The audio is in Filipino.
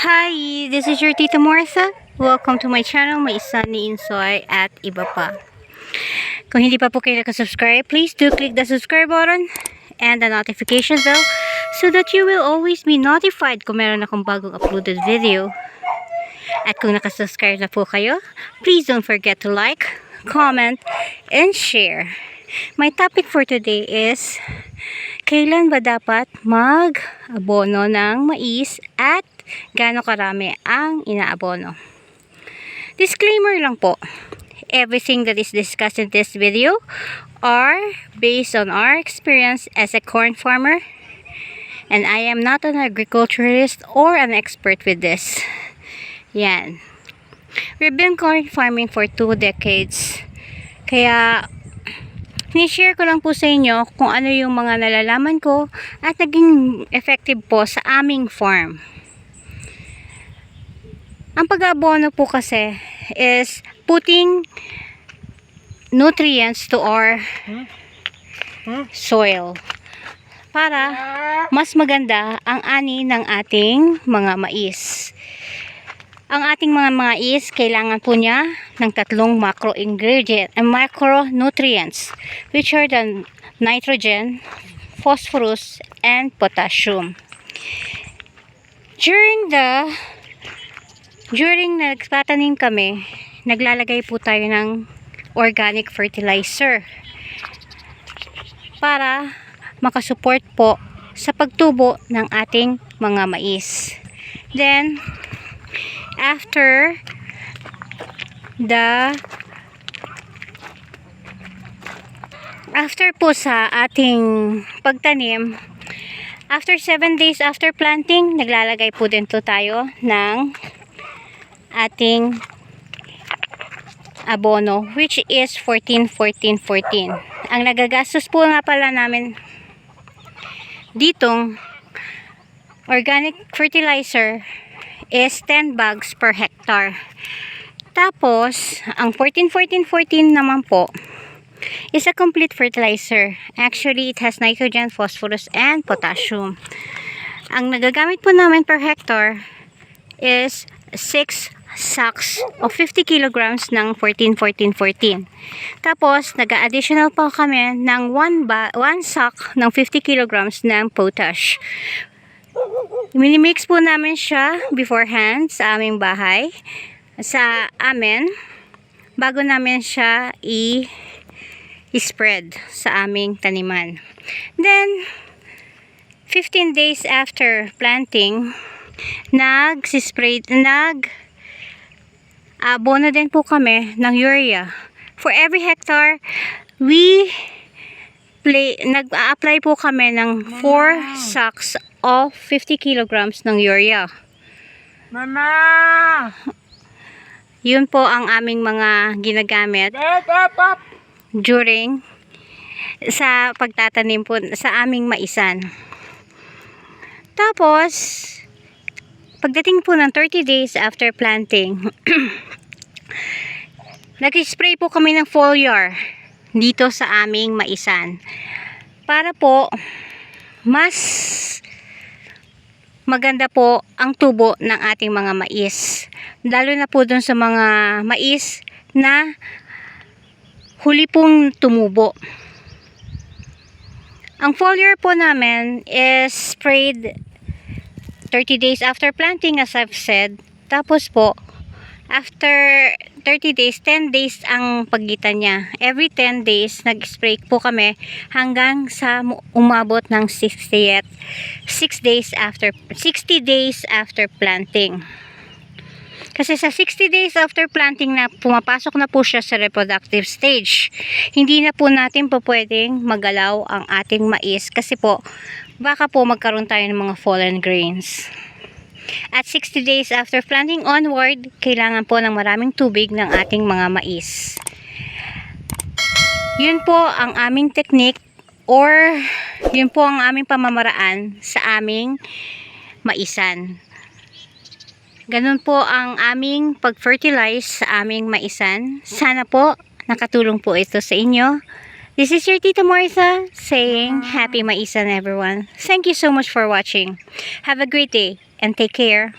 Hi, this is your Tita Martha. Welcome to my channel, My Sunny Insoy at iba pa. Kung hindi pa po kayo nakasubscribe, please do click the subscribe button and the notification bell so that you will always be notified kung meron akong bagong uploaded video. At kung nakasubscribe na po kayo, please don't forget to like, comment, and share. My topic for today is kailan ba dapat mag-abono ng mais at gaano karami ang inaabono. Disclaimer lang po, everything that is discussed in this video are based on our experience as a corn farmer, and I am not an agriculturist or an expert with this. Yan. We've been corn farming for 2 decades. Kaya ni-share ko lang po sa inyo kung ano yung mga nalalaman ko at naging effective po sa aming farm. Ang pag-aabono po kasi is putting nutrients to our soil para mas maganda ang ani ng ating mga mais. Ang ating mga mais, kailangan po niya ng 3 macronutrients, which are the nitrogen, phosphorus, and potassium. During nagtatanim kami, naglalagay po tayo ng organic fertilizer para makasupport po sa pagtubo ng ating mga mais. Then, after po sa ating pagtanim, after 7 days after planting, naglalagay po din to tayo ng ating abono, which is 14-14-14. Ang nagagastos po nga pala namin ditong organic fertilizer is 10 bags per hectare. Tapos, ang 14-14-14 naman po is a complete fertilizer. Actually, it has nitrogen, phosphorus, and potassium. Ang nagagamit po namin per hectare is 6 sacks of 50 kilograms ng 14-14-14. Tapos, nag-additional po kami ng 1 sack ng 50 kilograms ng potash. Minimix po namin siya beforehand sa aming bahay, sa amin, bago namin siya i-spread sa aming taniman. Then, 15 days after planting, abono din po kami ng urea. For every hectare, nag-a-apply po kami ng 4 sacks of 50 kilograms ng urea. Mama! Yun po ang aming mga ginagamit during sa pagtatanim po sa aming maisan. Tapos, pagdating po ng 30 days after planting, nag-spray po kami ng foliar dito sa aming maisan para po mas maganda po ang tubo ng ating mga mais, lalo na po dun sa mga mais na huli pong tumubo. Ang foliar po namin is sprayed 30 days after planting, as I've said. Tapos po, after 30 days, 10 days ang pagitan niya. Every 10 days, nag-spray po kami hanggang sa umabot ng 60 days after planting. Kasi sa 60 days after planting na pumapasok na po siya sa reproductive stage. Hindi na po natin po pwedeng magalaw ang ating mais kasi po baka po magkaroon tayo ng mga fallen grains. At 60 days after planting onward, kailangan po ng maraming tubig ng ating mga mais. Yun po ang aming technique or yun po ang aming pamamaraan sa aming maisan. Ganun po ang aming pag-fertilize sa aming maisan. Sana po nakatulong po ito sa inyo. This is your Tita Martha saying happy maisan everyone. Thank you so much for watching. Have a great day and take care.